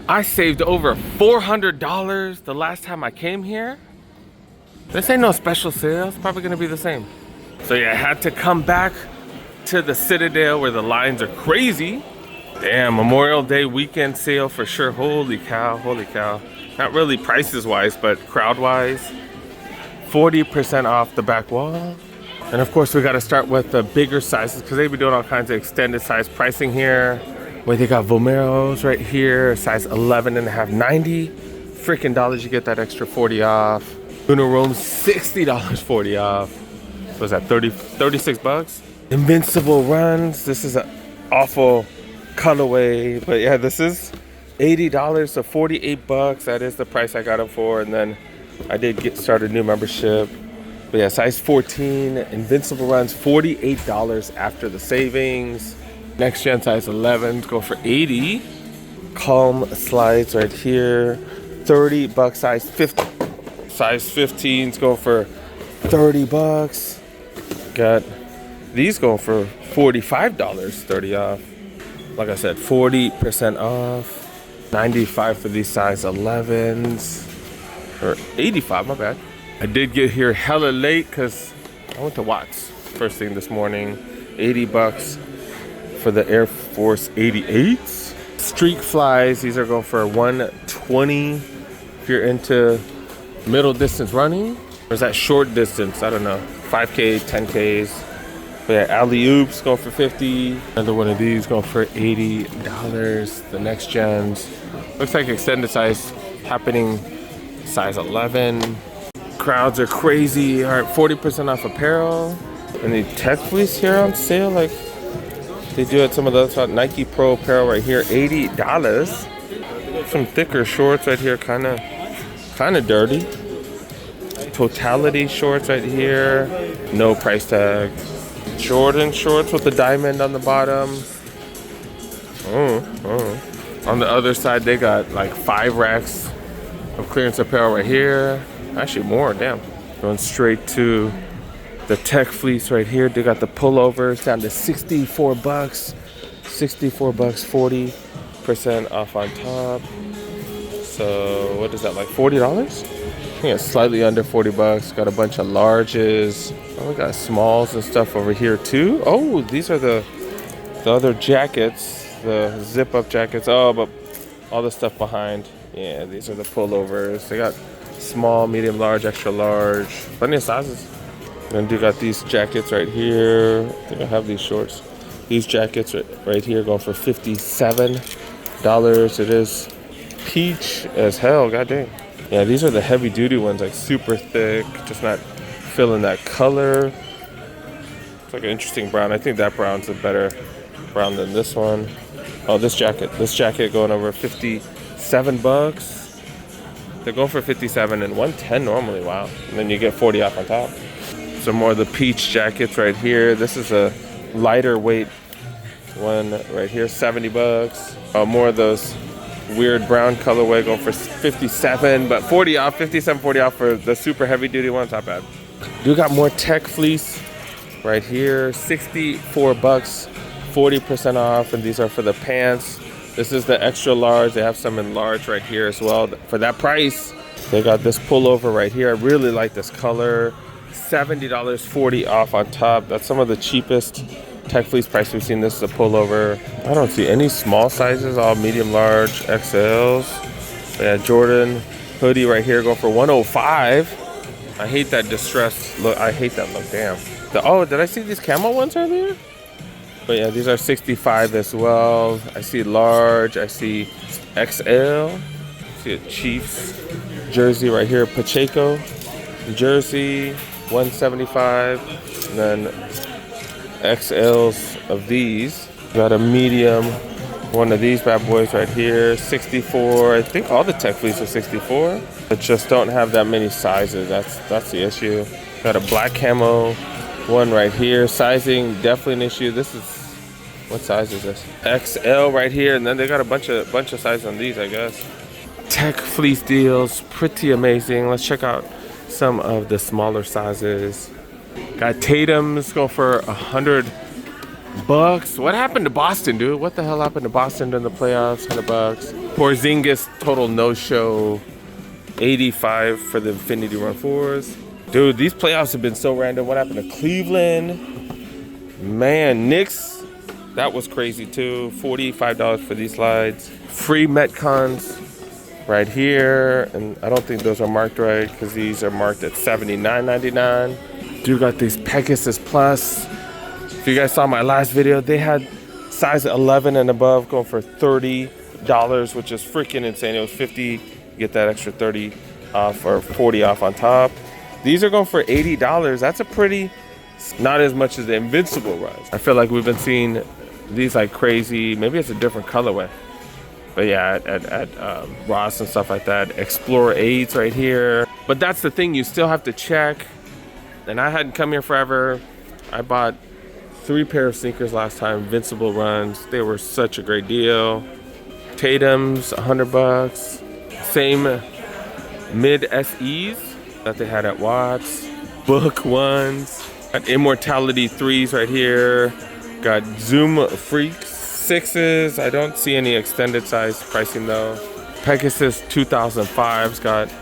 I saved over $400 the last time I came here. This ain't no special sale. It's probably gonna be the same. So yeah, I had to come back to the Citadel where the lines are crazy. Damn, Memorial Day weekend sale for sure. Holy cow, holy cow. Not really prices wise, but crowd wise. 40% off the back wall. And of course we gotta start with the bigger sizes because they be doing all kinds of extended size pricing here. Where they got Vomeros right here, size 11.5, 90 freaking dollars. You get that extra 40 off. Uno Roam, $60, 40 off. So was that 36 bucks? Invincible runs. This is an awful colorway, but yeah, this is $80, so 48 bucks. That is the price I got it for. And then I did start a new membership. But yeah, size 14, Invincible runs, $48 after the savings. Next gen size 11s go for 80. Calm slides right here, 30 bucks. Size 50, size 15s go for 30 bucks. Got these going for $45, 30 off. Like I said, 40% off. 95 for these size 11s, or 85, my bad. I did get here hella late because I went to Watts first thing this morning. 80 bucks for the Air Force 88s. Streak flies, these are going for 120 if you're into middle distance running. Or is that short distance? I don't know. 5K, 10Ks. But yeah, alley oops going for 50. Another one of these going for $80. The next gens. Looks like extended size happening size 11. Crowds are crazy. All right, 40% off apparel. And the tech fleece here on sale, like they do at some of the other spots. Nike Pro apparel right here, $80. Some thicker shorts right here, kind of dirty. Totality shorts right here, no price tag. Jordan shorts with the diamond on the bottom. On the other side, they got like 5 racks of clearance apparel right here. Actually more, damn. Going straight to the tech fleece right here. They got the pullovers down to 64 bucks. 64 bucks, 40% off on top. So what is that, like $40? I think it's slightly under 40 bucks. Got a bunch of larges. Oh, we got smalls and stuff over here too. Oh, these are the other jackets, the zip up jackets. Oh, but all the stuff behind. Yeah, these are the pullovers. They got small, medium, large, extra large. Plenty of sizes. And you got these jackets right here. I think I have these shorts. These jackets right here going for $57. It is peach as hell, goddamn. Yeah, these are the heavy duty ones, like super thick, just not feeling that color. It's like an interesting brown. I think that brown's a better brown than this one. Oh, this jacket going over 57 bucks. They're going for 57 and 110 normally, wow. And then you get 40 off on top. Some more of the peach jackets right here. This is a lighter weight one right here, 70 bucks. More of those weird brown colorway going for 57, but 40 off, 57, 40 off for the super heavy duty ones, not bad. You got more tech fleece right here, 64 bucks, 40% off, and these are for the pants. This is the extra large. They have some in large right here as well. For that price, they got this pullover right here. I really like this color. $70, 40 off on top. That's some of the cheapest tech fleece price we've seen. This is a pullover. I don't see any small sizes, all medium, large, XLs. Yeah, Jordan hoodie right here going for 105. I hate that distressed look. I hate that look, damn. Oh, did I see these camo ones earlier? But yeah, these are 65 as well. I see large, I see XL. I see a Chiefs jersey right here, Pacheco jersey, 175. And then XLs of these. Got a medium, one of these bad boys right here, 64. I think all the tech fleece are 64, but just don't have that many sizes. That's the issue. Got a black camo one right here. Sizing definitely an issue. This is, what size is this? XL right here, and then they got a bunch of sizes on these, I guess. Tech fleece deals, pretty amazing. Let's check out some of the smaller sizes. Got Tatum's going for 100 Bucks. What happened to Boston, dude? What the hell happened to Boston in the playoffs? $100. Porzingis total no-show. 85 for the Infinity Run 4s. Dude, these playoffs have been so random. What happened to Cleveland? Man, Knicks. That was crazy too. $45 for these slides. Free Metcons right here. And I don't think those are marked right because these are marked at $79.99. Dude got these Pegasus Plus. If you guys saw my last video, they had size 11 and above going for $30, which is freaking insane. It was 50, you get that extra 30 off or 40 off on top. These are going for $80. That's a pretty, not as much as the Invincible runs. I feel like we've been seeing these like crazy. Maybe it's a different colorway. But yeah, at Ross and stuff like that. Explorer 8s right here. But that's the thing, you still have to check. And I hadn't come here forever. I bought 3 pair of sneakers last time, Invincible runs. They were such a great deal. Tatum's $100. Same mid SEs that they had at Watts. Book ones. Got Immortality 3s right here. Got Zoom Freaks 6s. I don't see any extended size pricing though. Pegasus 2005s. Got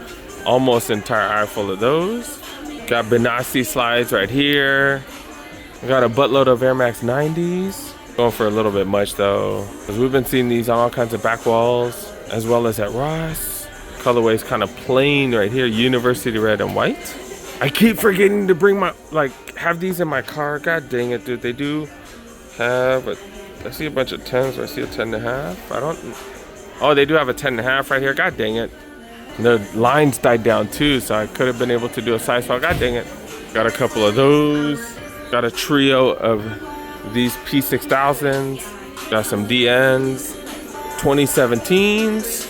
almost entire eye full of those. Got Benassi slides right here. I got a buttload of Air Max 90s. Going for a little bit much though, because we've been seeing these on all kinds of back walls, as well as at Ross. Colorway's kind of plain right here, University Red and White. I keep forgetting to bring my, have these in my car. God dang it, dude. They do have, I see a bunch of 10s. I see a 10.5. Oh, they do have a 10.5 right here. God dang it. The lines died down too, so I could have been able to do a size swap. God dang it. Got a couple of those. Got a trio of these P6000s. Got some DNs. 2017s.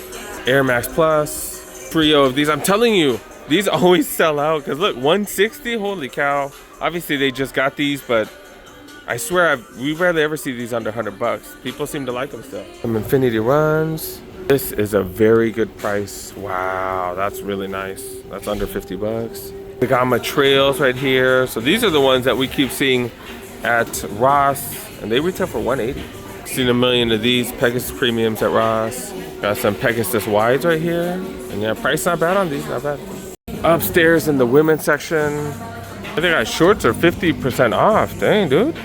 Air Max Plus. Trio of these. I'm telling you, these always sell out. Because look, 160, holy cow. Obviously, they just got these, but I swear we rarely ever see these under $100. People seem to like them still. Some Infinity Runs. This is a very good price. Wow, that's really nice. That's under $50. The Gamma Trails right here. So these are the ones that we keep seeing at Ross, and they retail for $180. Seen a million of these Pegasus Premiums at Ross. Got some Pegasus Wides right here. And yeah, price not bad on these, not bad. Upstairs in the women's section, I think our shorts are 50% off. Dang, dude.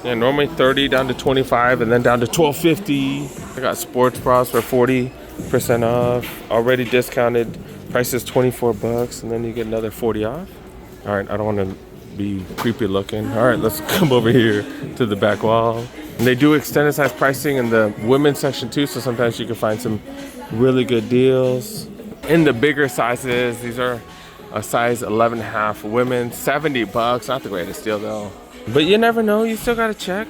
Yeah, normally 30 down to 25 and then down to $12.50. I got sports bras for 40% off. Already discounted. Price is $24 and then you get another 40 off. All right, I don't want to be creepy looking. All right, let's come over here to the back wall. And they do extended size pricing in the women's section too, so sometimes you can find some really good deals. In the bigger sizes, these are a size 11.5 women, $70. Not the greatest deal though. But you never know, you still gotta check,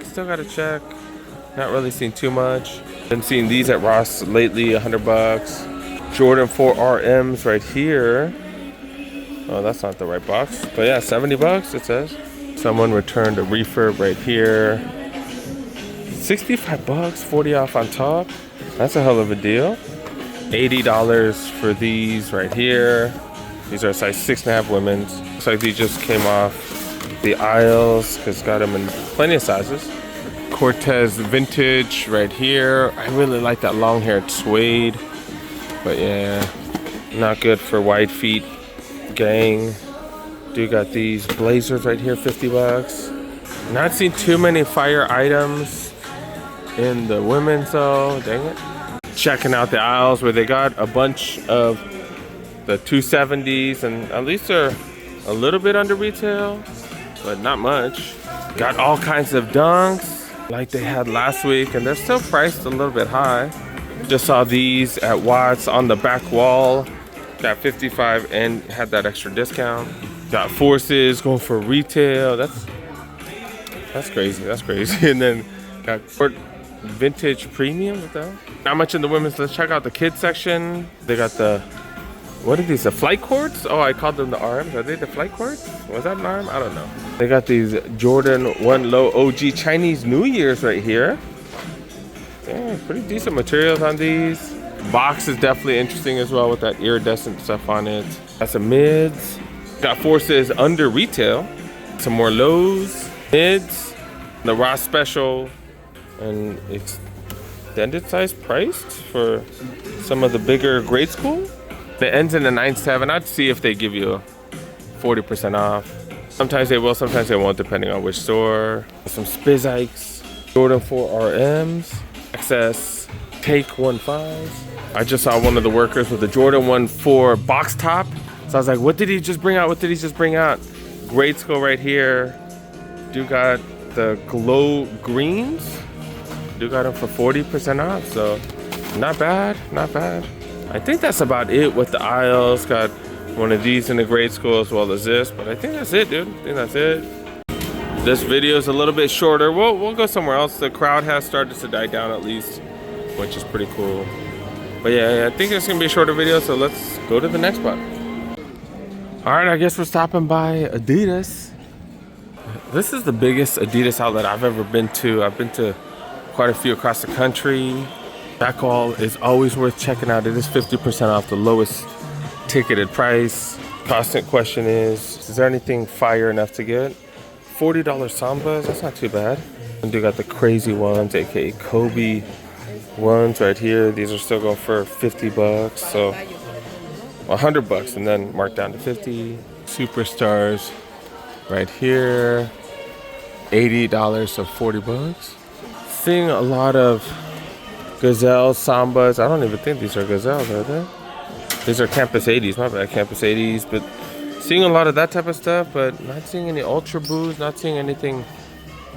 Not really seen too much. Been seeing these at Ross lately, $100. Jordan 4 RMs right here. Oh, that's not the right box. But yeah, $70 it says. Someone returned a refurb right here. $65, 40 off on top. That's a hell of a deal. $80 for these right here. These are size 6.5 women's. Looks like these just came off the aisles because got them in plenty of sizes. Cortez Vintage right here. I really like that long-haired suede. But yeah, not good for wide feet gang. Do got these blazers right here, $50. Not seen too many fire items in the women's though, dang it. Checking out the aisles where they got a bunch of the 270s, and at least they're a little bit under retail, but not much. Got all kinds of dunks like they had last week, and they're still priced a little bit high. Just saw these at Watts on the back wall. Got 55 and had that extra discount. Got Forces going for retail. That's crazy. And then got Vintage Premium. What the hell? Not much in the women's. Let's check out the kids section. They got the, what are these, the flight cords? Oh, I called them the arms. Are they the flight cords? Was that an arm? I don't know. They got these Jordan 1 Low OG Chinese New Year's right here. Yeah, pretty decent materials on these. Box is definitely interesting as well with that iridescent stuff on it. Got some mids. Got Forces under retail. Some more lows, mids. The Ross special, and extended size priced for some of the bigger grade school. It ends in the 9.7. I'd see if they give you 40% off. Sometimes they will, sometimes they won't, depending on which store. Some Spizikes, Jordan 4 RMs, XS Take 1.5s. I just saw one of the workers with the Jordan 1.4 box top. So I was like, what did he just bring out? What did he just bring out? Grade school right here. Dude got the glow greens. Dude got them for 40% off. So not bad, not bad. I think that's about it with the aisles. Got one of these in the grade school as well as this, but I think that's it, dude. I think that's it. This video is a little bit shorter. We'll go somewhere else. The crowd has started to die down at least, which is pretty cool. But yeah, I think it's gonna be a shorter video, so let's go to the next spot. All right, I guess we're stopping by Adidas. This is the biggest Adidas outlet I've ever been to. I've been to quite a few across the country. That call is always worth checking out. It is 50% off the lowest ticketed price. Constant question is there anything fire enough to get? $40 Sambas, that's not too bad. And you got the crazy ones, aka Kobe ones right here. These are still going for 50 bucks, so 100 bucks and then marked down to 50. Superstars right here, $80, so 40 bucks. Seeing a lot of Gazelle Sambas. I don't even think these are Gazelles, are they? These are Campus 80s, my bad, Campus 80s. But seeing a lot of that type of stuff, but not seeing any Ultra Boosts, not seeing anything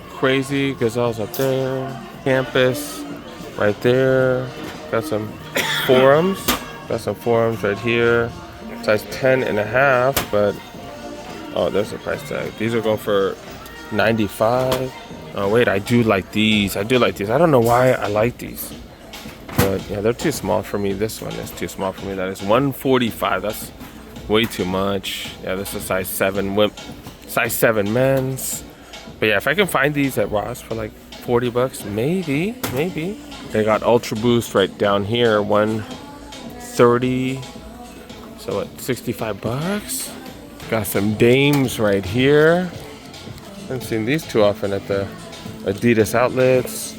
crazy. Gazelles up there, Campus right there. Got some Forums. Got some Forums right here. Size 10.5, but oh, there's a price tag. These are going for 95. Oh wait, I do like these. I do like these. I don't know why I like these. But yeah, they're too small for me. This one is too small for me. That is 145. That's way too much. Yeah, this is size 7 size 7 men's. But yeah, if I can find these at Ross for like 40 bucks, maybe. They got Ultra Boost right down here, 130. So at 65 bucks. Got some Dames right here. Haven't seen these too often at the Adidas outlets.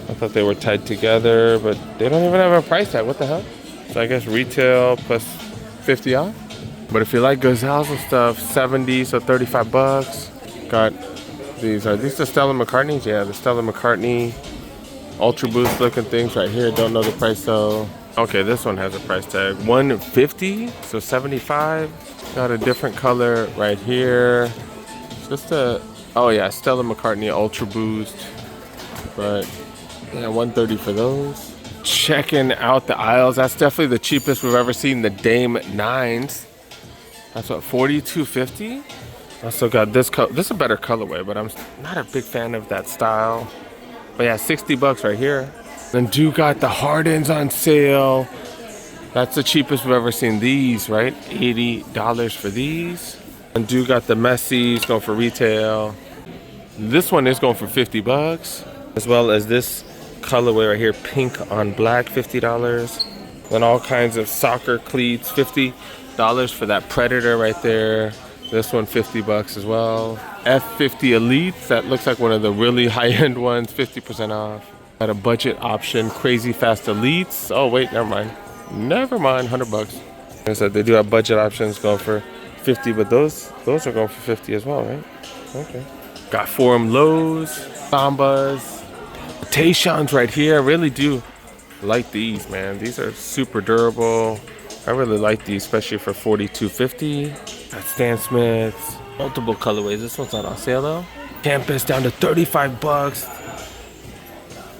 I thought they were tied together, but they don't even have a price tag. What the hell? So I guess retail plus 50 off. But if you like Gazelles and stuff, 70, so 35 bucks. Got these. Are these the Stella McCartneys? Yeah, the Stella McCartney Ultra Boost looking things right here. Don't know the price though. Okay, this one has a price tag. 150, so 75. Got a different color right here. Just a, oh yeah, Stella McCartney Ultra Boost. But yeah, 130 for those. Checking out the aisles. That's definitely the cheapest we've ever seen. The Dame 9s. That's what, 42.50. Also got this color. This is a better colorway, but I'm not a big fan of that style. But yeah, 60 bucks right here. Then do got the Hardens on sale. That's the cheapest we've ever seen these, right? $80 for these. And do got the Messi's going for retail. This one is going for 50 bucks. As well as this colorway right here, pink on black, $50. Then all kinds of soccer cleats, $50 for that Predator right there. This one 50 bucks as well. F50 Elites, that looks like one of the really high-end ones, 50% off. Got a budget option, Crazy Fast Elites. Oh wait, never mind, 100 bucks. Like I said, they do have budget options going for 50, but those are going for 50 as well, right? Okay. Got Forum Lows, Sambas, Tayshons right here. I really do like these, man. These are super durable. I really like these, especially for $42.50. Got Stan Smiths, multiple colorways. This one's not on sale though. Campus down to 35 bucks.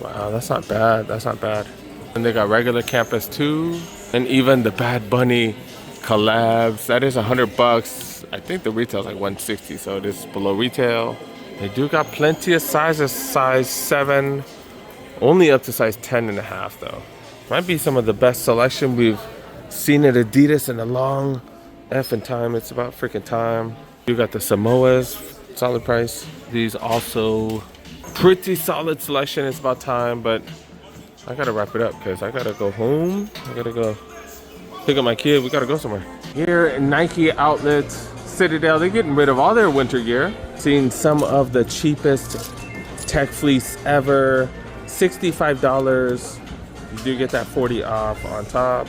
Wow, that's not bad. That's not bad. And they got regular Campus too, and even the Bad Bunny collabs. That is 100 bucks. I think the retail is like 160, so it is below retail. They do got plenty of sizes, size 7, only up to size 10.5 though. Might be some of the best selection we've seen at Adidas in a long effing time. It's about freaking time. You got the Samoas, solid price. These also pretty solid selection. It's about time, but I gotta wrap it up because I gotta go home. I gotta go pick up my kid. We gotta go somewhere. Here in Nike Outlet Citadel, they're getting rid of all their winter gear. Seeing some of the cheapest tech fleece ever, $65. You do get that 40 off on top.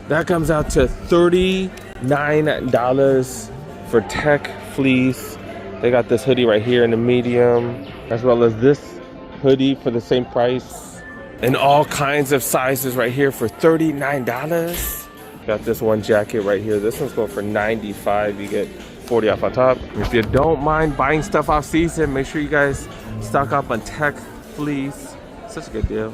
That comes out to $39 for tech fleece. They got this hoodie right here in the medium, as well as this hoodie for the same price. And all kinds of sizes right here for $39. Got this one jacket right here. This one's going for $95. You get 40 off on top. If you don't mind buying stuff off season, make sure you guys stock up on tech fleece. Such a good deal.